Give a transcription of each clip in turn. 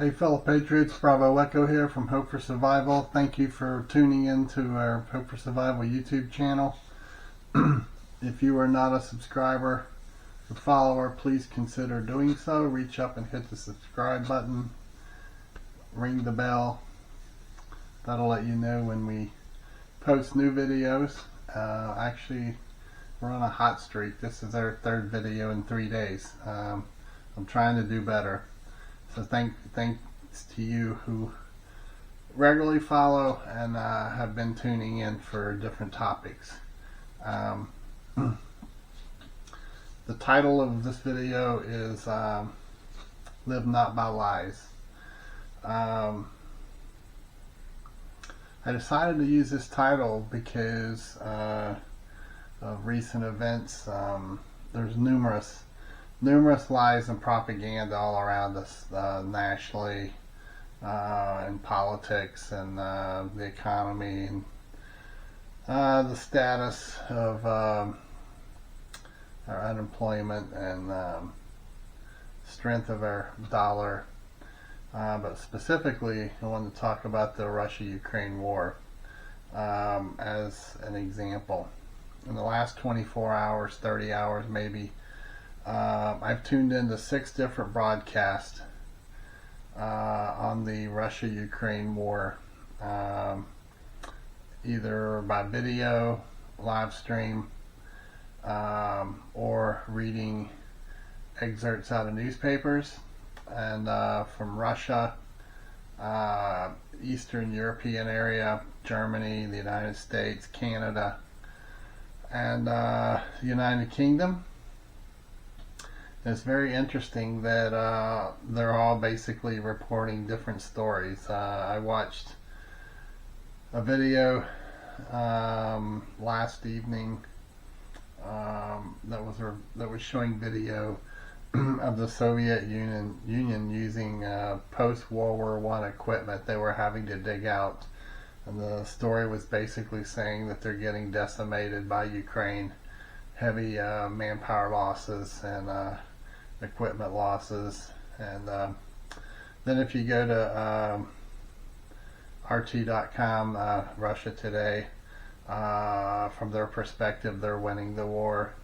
Hey fellow patriots, Bravo Echo here from Hope for Survival. Thank you for tuning in to our Hope for Survival YouTube channel. If you are not a subscriber or follower, please consider doing so. Reach up and hit the subscribe button. Ring the bell. That'll let you know when we post new videos. Actually, we're on a hot streak. This is our third video in 3 days. I'm trying to do better. So thanks to you who regularly follow and have been tuning in for different topics. The title of this video is Live Not by Lies. I decided to use this title because of recent events. There's numerous lies and propaganda all around us, nationally, in politics and the economy and the status of our unemployment and strength of our dollar. But specifically, I want to talk about the Russia-Ukraine war as an example. In the last 24 hours, 30 hours maybe, I've tuned into 6 different broadcasts on the Russia-Ukraine war, either by video, live stream, or reading excerpts out of newspapers. And from Russia, Eastern European area, Germany, the United States, Canada, and the United Kingdom. It's very interesting that they're all basically reporting different stories. I watched a video last evening that was showing video of the Soviet Union using post-World War I equipment they were having to dig out. And the story was basically saying that they're getting decimated by Ukraine. Heavy manpower losses and equipment losses. And then if you go to RT.com, Russia Today, from their perspective, they're winning the war.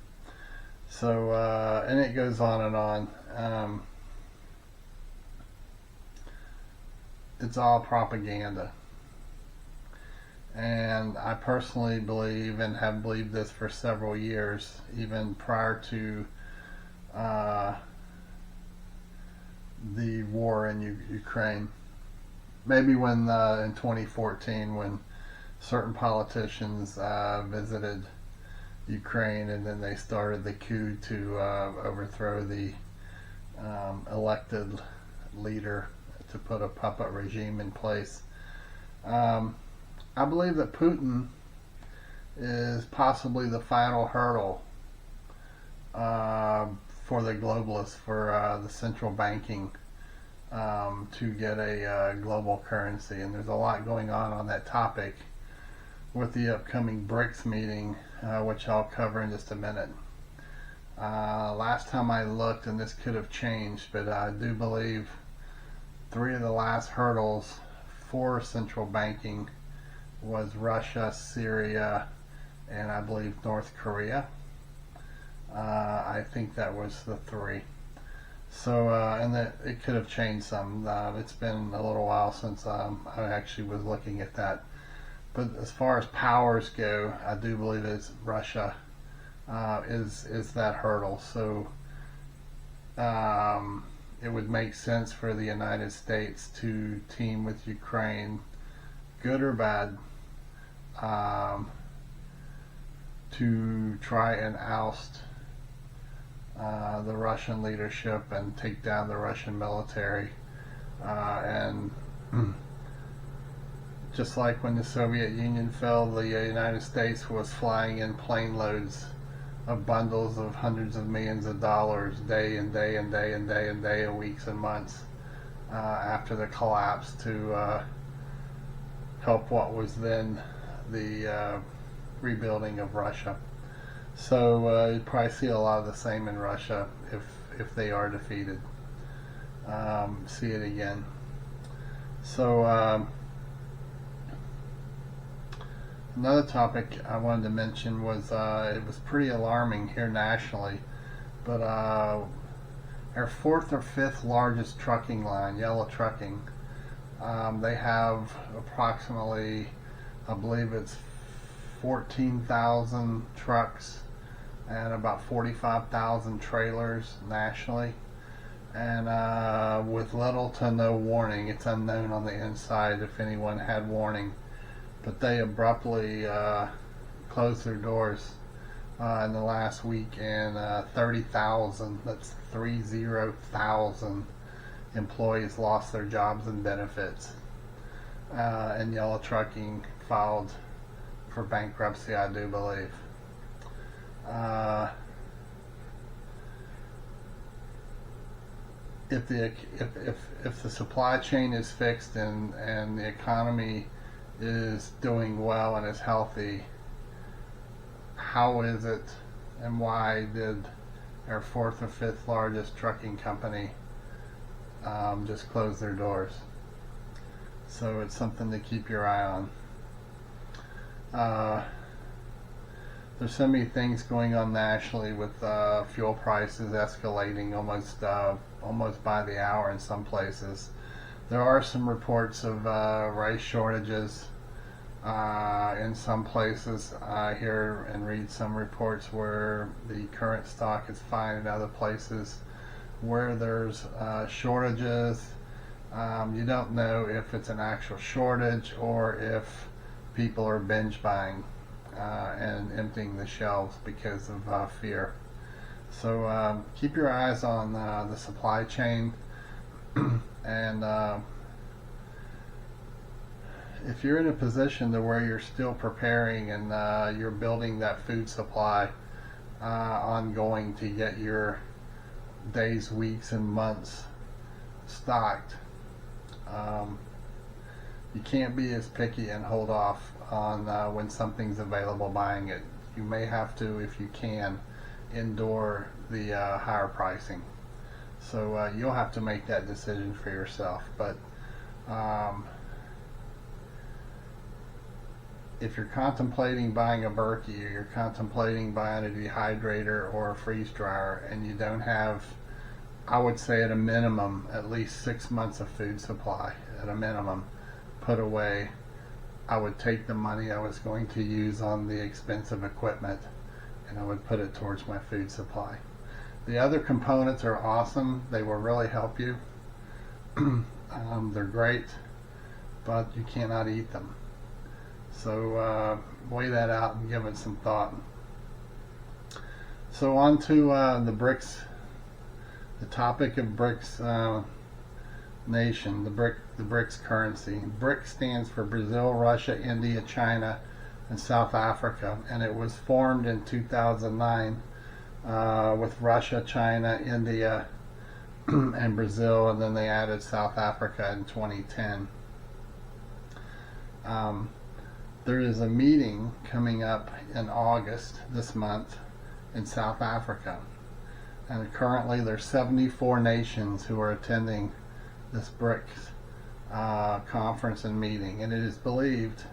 So, and it goes on and on. It's all propaganda. And I personally believe, and have believed this for several years, even prior to the war in Ukraine. Maybe when in 2014, when certain politicians visited Ukraine, and then they started the coup to overthrow the elected leader, to put a puppet regime in place. I believe that Putin is possibly the final hurdle for the globalists, for the central banking, to get a global currency. And there's a lot going on that topic with the upcoming BRICS meeting, which I'll cover in just a minute. Last time I looked, and this could have changed, but I do believe 3 of the last hurdles for central banking was Russia, Syria, and I believe North Korea. I think that was the 3. So, and that it could have changed some. It's been a little while since I actually was looking at that. But as far as powers go, I do believe it's Russia is that hurdle. So it would make sense for the United States to team with Ukraine, good or bad, to try and oust the Russian leadership and take down the Russian military. And just like when the Soviet Union fell, the United States was flying in plane loads of bundles of hundreds of millions of dollars day and day and day and day and day and weeks and months after the collapse to help what was then the rebuilding of Russia. So you'd probably see a lot of the same in Russia if they are defeated. See it again. So another topic I wanted to mention was it was pretty alarming here nationally, but our fourth or fifth largest trucking line, Yellow Trucking, they have approximately, I believe it's 14,000 trucks and about 45,000 trailers nationally. And with little to no warning, it's unknown on the inside if anyone had warning, but they abruptly closed their doors in the last week, and 30,000, that's 30,000 employees lost their jobs and benefits. And Yellow Trucking filed for bankruptcy, I do believe. If the supply chain is fixed and the economy is doing well and is healthy, how is it and why did our fourth or fifth largest trucking company just close their doors? So it's something to keep your eye on. There's so many things going on nationally with fuel prices escalating almost by the hour in some places. There are some reports of rice shortages in some places. I hear and read some reports where the current stock is fine in other places where there's shortages. You don't know if it's an actual shortage or if people are binge buying and emptying the shelves because of fear. So keep your eyes on the supply chain, and if you're in a position to where you're still preparing and you're building that food supply ongoing to get your days, weeks, and months stocked, you can't be as picky and hold off on when something's available buying it. You may have to, if you can, endure the higher pricing. So you'll have to make that decision for yourself. But if you're contemplating buying a Berkey, or you're contemplating buying a dehydrator or a freeze dryer, and you don't have, I would say at a minimum, at least 6 months of food supply at a minimum put away, I would take the money I was going to use on the expensive equipment and I would put it towards my food supply. The other components are awesome. They will really help you. They're great, but you cannot eat them. So weigh that out and give it some thought. So on to the BRICS, the topic of BRICS nation, the BRICS currency. BRICS stands for Brazil, Russia, India, China, and South Africa, and it was formed in 2009 with Russia, China, India, and Brazil, and then they added South Africa in 2010. There is a meeting coming up in August this month in South Africa, and currently there's 74 nations who are attending this BRICS conference and meeting, and it is believed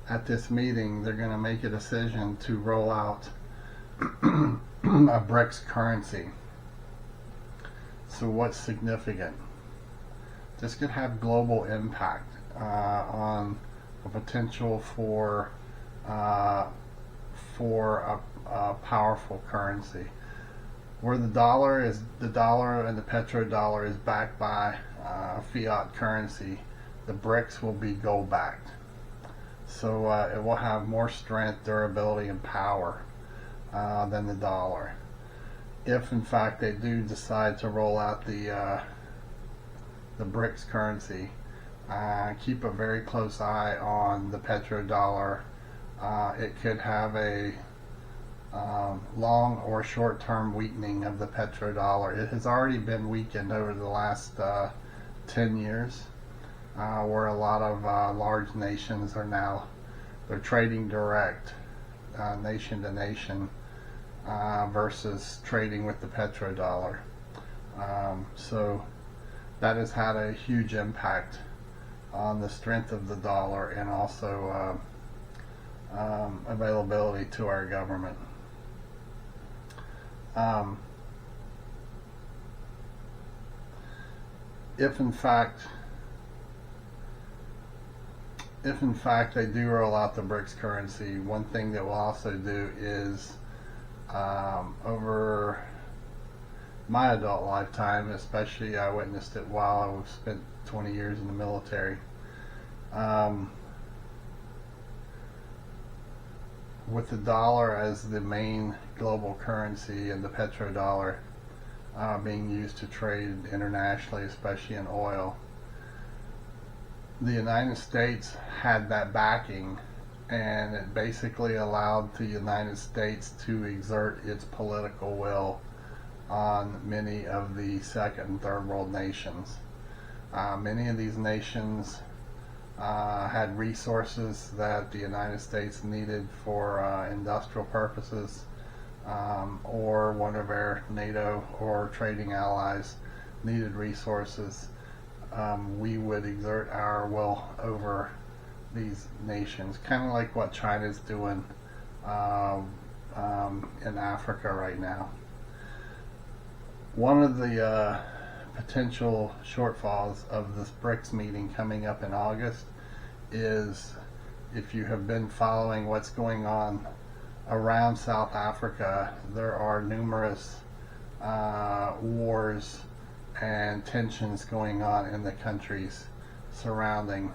at this meeting they're going to make a decision to roll out a BRICS currency. So what's significant? This could have global impact on the potential for a powerful currency. Where the dollar and the petrodollar is backed by fiat currency, the BRICS will be gold backed. So it will have more strength, durability, and power than the dollar. If in fact they do decide to roll out the BRICS currency, keep a very close eye on the petrodollar. It could have a long or short-term weakening of the petrodollar. It has already been weakened over the last 10 years, where a lot of large nations are now, they're trading direct, nation to nation, versus trading with the petrodollar. So that has had a huge impact on the strength of the dollar and also availability to our government. If in fact they do roll out the BRICS currency, one thing that we'll also do is over my adult lifetime, especially I witnessed it while I spent 20 years in the military. With the dollar as the main global currency and the petrodollar being used to trade internationally, especially in oil, the United States had that backing, and it basically allowed the United States to exert its political will on many of the second and third world nations. Many of these nations had resources that the United States needed for industrial purposes, or one of our NATO or trading allies needed resources. We would exert our will over these nations, kind of like what China's doing in Africa right now. One of the potential shortfalls of this BRICS meeting coming up in August is, if you have been following what's going on around South Africa, there are numerous wars and tensions going on in the countries surrounding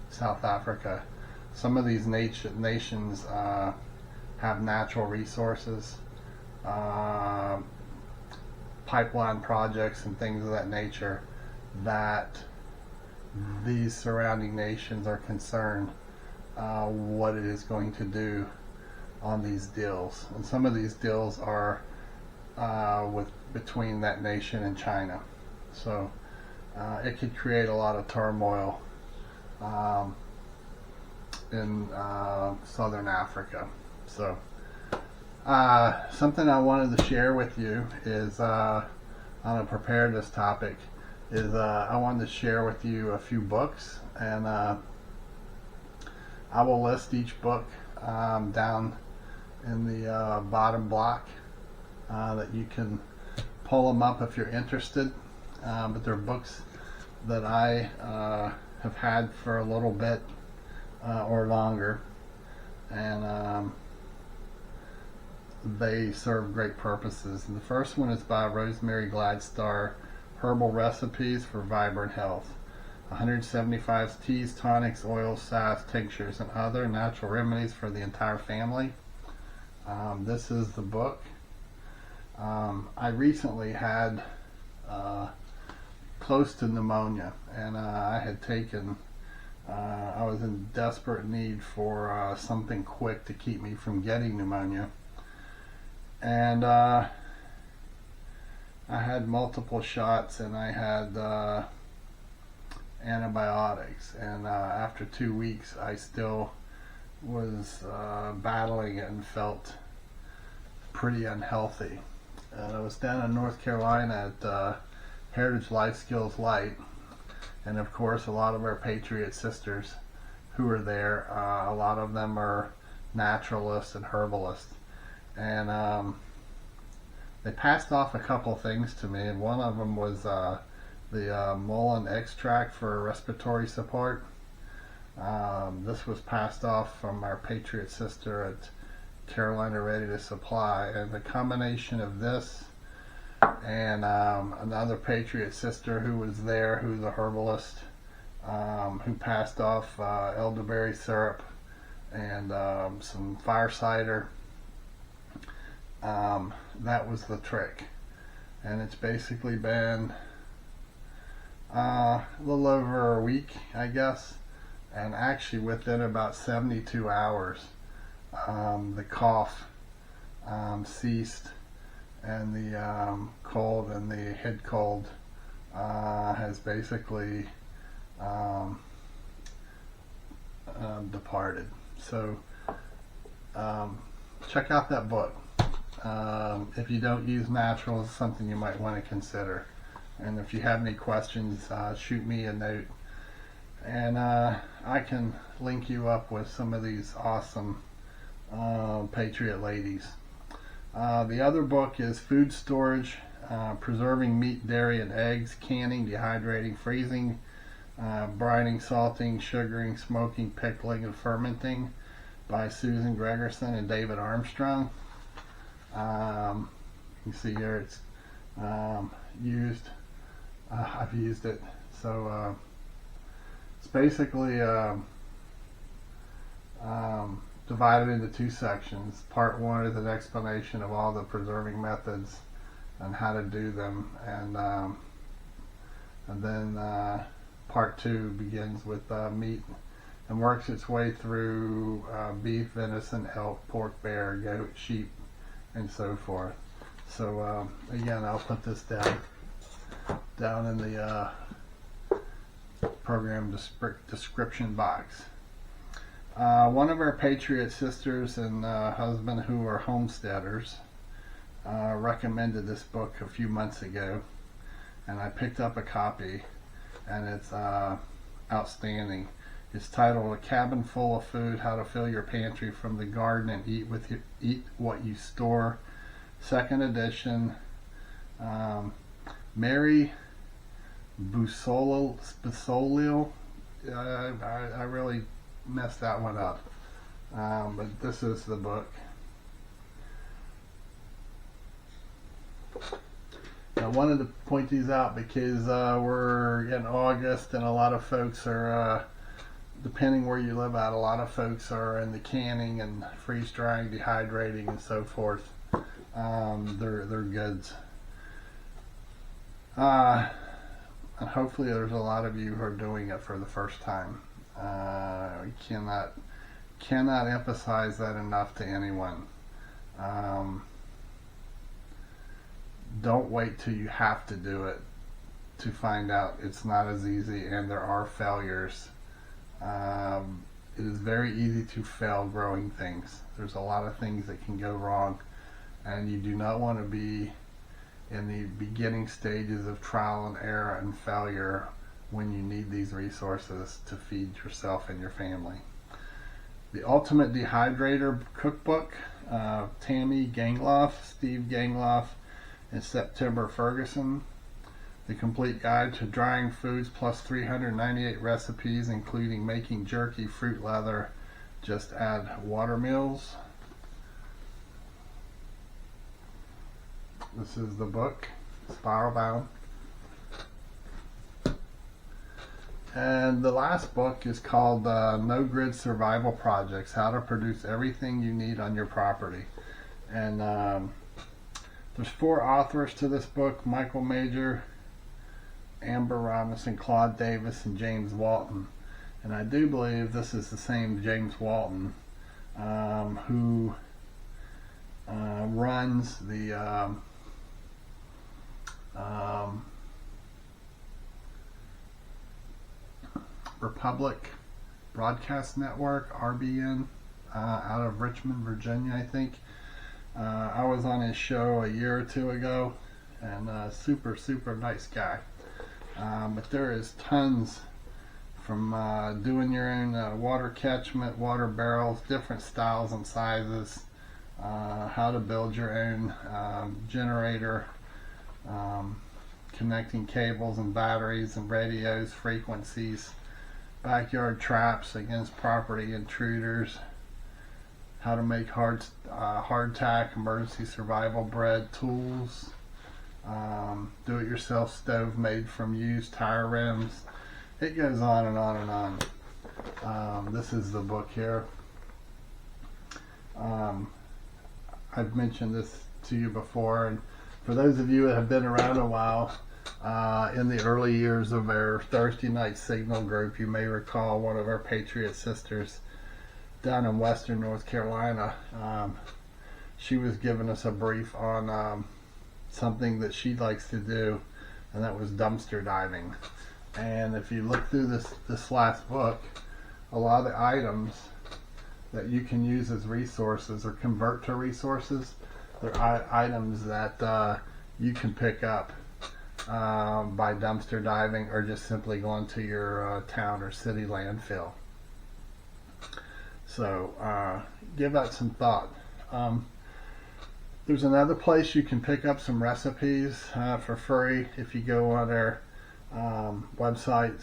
South Africa. Some of these nations have natural resources, pipeline projects and things of that nature, that these surrounding nations are concerned what it is going to do on these deals. And some of these deals are between that nation and China. So it could create a lot of turmoil in southern Africa. So something I wanted to share with you is on a preparedness topic is I wanted to share with you a few books, and I will list each book down in the bottom block that you can pull them up if you're interested. But they're books that I have had for a little bit or longer, and they serve great purposes. And the first one is by Rosemary Gladstar, Herbal Recipes for Vibrant Health. 175 teas, tonics, oils, salves, tinctures, and other natural remedies for the entire family. This is the book. I recently had close to pneumonia, and I had taken I was in desperate need for something quick to keep me from getting pneumonia, and I had multiple shots, and I had antibiotics, and after 2 weeks I still was battling it and felt pretty unhealthy. And I was down in North Carolina at Heritage Life Skills Light, and of course a lot of our Patriot sisters who are there, a lot of them are naturalists and herbalists, and they passed off a couple things to me, and one of them was the mullein extract for respiratory support. This was passed off from our Patriot sister at Carolina Ready to Supply, and the combination of this and another Patriot sister who was there, who's a herbalist, who passed off elderberry syrup and some fire cider. That was the trick, and it's basically been a little over a week, I guess, and actually within about 72 hours the cough ceased, and the cold and the head cold has basically departed. So check out that book. If you don't use naturals, it's something you might want to consider. And if you have any questions, shoot me a note, and I can link you up with some of these awesome Patriot ladies. The other book is Food Storage, Preserving Meat, Dairy, and Eggs, Canning, Dehydrating, Freezing, Brining, Salting, Sugaring, Smoking, Pickling, and Fermenting by Susan Gregerson and David Armstrong. You see here it's used. I've used it. So it's basically divided into two sections. Part one is an explanation of all the preserving methods and how to do them, and then part two begins with meat and works its way through beef, venison, elk, pork, bear, goat, sheep, and so forth. So again, I'll put this down in the program description box. One of our Patriot sisters and husband who are homesteaders recommended this book a few months ago, and I picked up a copy, and it's outstanding. It's titled A Cabin Full of Food, How to Fill Your Pantry from the Garden and Eat What You Store. Second edition. Mary Beausoleil. I really messed that one up. But this is the book. I wanted to point these out because we're in August, and a lot of folks are, depending where you live at, a lot of folks are in the canning and freeze drying, dehydrating, and so forth. Their goods. And hopefully there's a lot of you who are doing it for the first time. We cannot emphasize that enough to anyone. Don't wait till you have to do it to find out it's not as easy, and there are failures. It is very easy to fail growing things. There's a lot of things that can go wrong, and you do not want to be in the beginning stages of trial and error and failure when you need these resources to feed yourself and your family. The Ultimate Dehydrator Cookbook, Tammy Gangloff, Steve Gangloff, and September Ferguson. The Complete Guide to Drying Foods plus 398 recipes, including making jerky, fruit leather, just add water meals. This is the book, spiral bound. And the last book is called No Grid Survival Projects, How to Produce Everything You Need on Your Property. And there's 4 authors to this book: Michael Major, Amber Robinson, Claude Davis, and James Walton. And I do believe this is the same James Walton who runs the Republic Broadcast Network, RBN, out of Richmond, Virginia, I think. I was on his show a year or two ago, and super nice guy. But there is tons from doing your own water catchment, water barrels, different styles and sizes, how to build your own generator, connecting cables and batteries and radios, frequencies, backyard traps against property intruders, how to make hardtack, emergency survival bread, tools, do-it-yourself stove made from used tire rims. It goes on and on and on. This is the book here. I've mentioned this to you before, and for those of you that have been around a while, in the early years of our Thursday night signal group, you may recall one of our Patriot sisters down in western North Carolina. She was giving us a brief on something that she likes to do, and that was dumpster diving. And if you look through this last book, a lot of the items that you can use as resources or convert to resources, they're items that you can pick up by dumpster diving or just simply going to your town or city landfill. So give that some thought. There's another place you can pick up some recipes for free if you go on their website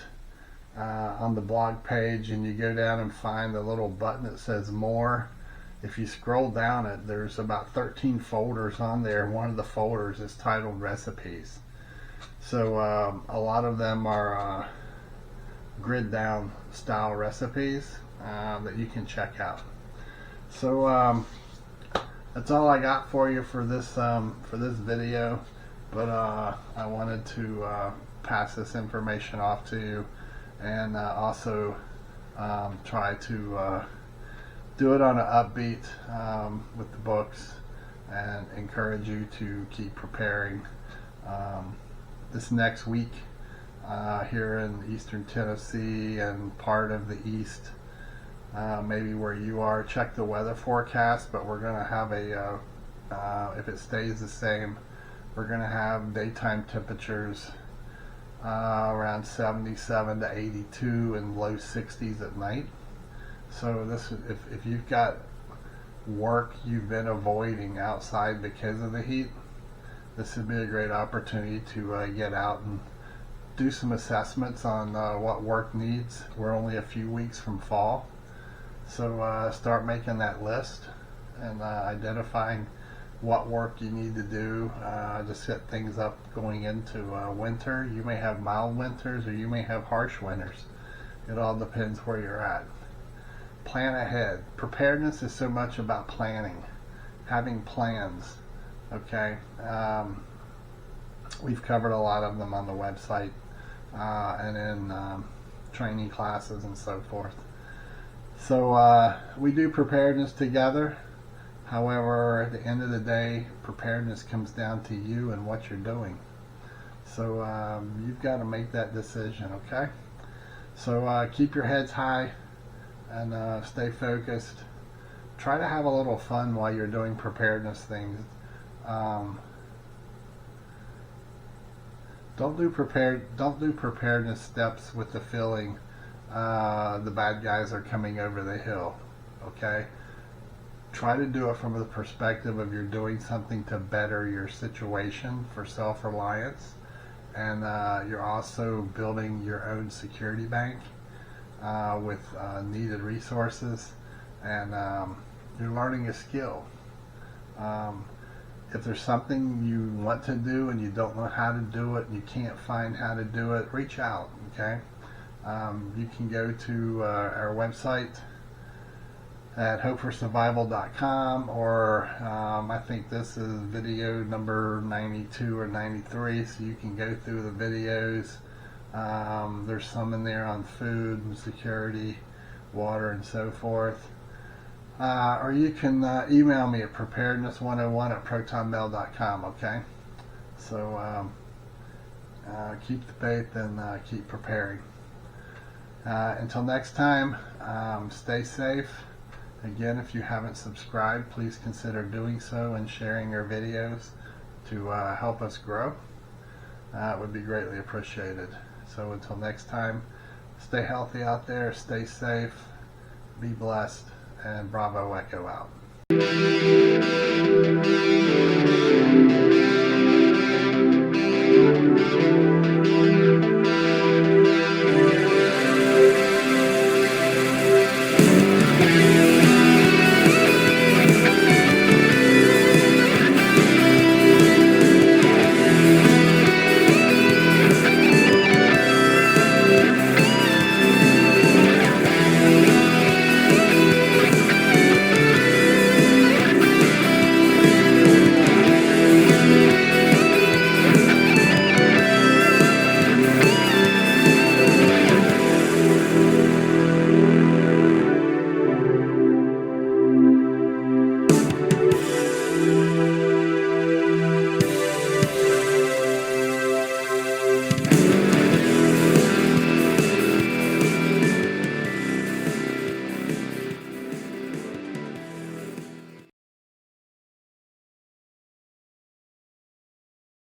on the blog page and you go down and find the little button that says more. If you scroll down it, there's about 13 folders on there. One of the folders is titled recipes. So a lot of them are grid down style recipes that you can check out. So that's all I got for you for this video, but I wanted to pass this information off to you, and also try to do it on an upbeat with the books, and encourage you to keep preparing. This next week here in Eastern Tennessee and part of the East, maybe where you are, check the weather forecast, but we're going to have if it stays the same, we're going to have daytime temperatures around 77 to 82 and low 60s at night. So this, if you've got work you've been avoiding outside because of the heat, this would be a great opportunity to get out and do some assessments on what work needs. We're only a few weeks from fall. So start making that list and identifying what work you need to do to set things up going into winter. You may have mild winters or you may have harsh winters. It all depends where you're at. Plan ahead. Preparedness is so much about planning, having plans. Okay, we've covered a lot of them on the website and in training classes and so forth. So we do preparedness together. However, at the end of the day, preparedness comes down to you and what you're doing. So you've got to make that decision, okay? So keep your heads high and stay focused. Try to have a little fun while you're doing preparedness things. Don't do preparedness steps with the feeling the bad guys are coming over the hill. Okay? Try to do it from the perspective of you're doing something to better your situation for self-reliance, and you're also building your own security bank with needed resources, and you're learning a skill. If there's something you want to do and you don't know how to do it and you can't find how to do it, reach out, okay? You can go to our website at hopeforsurvival.com, or I think this is video number 92 or 93, so you can go through the videos. There's some in there on food and security, water, and so forth. Or you can email me at preparedness101@protonmail.com, okay? So keep the faith and keep preparing. Until next time, stay safe. Again, if you haven't subscribed, please consider doing so and sharing our videos to help us grow. It would be greatly appreciated. So until next time, stay healthy out there, stay safe, be blessed, and Bravo Echo out.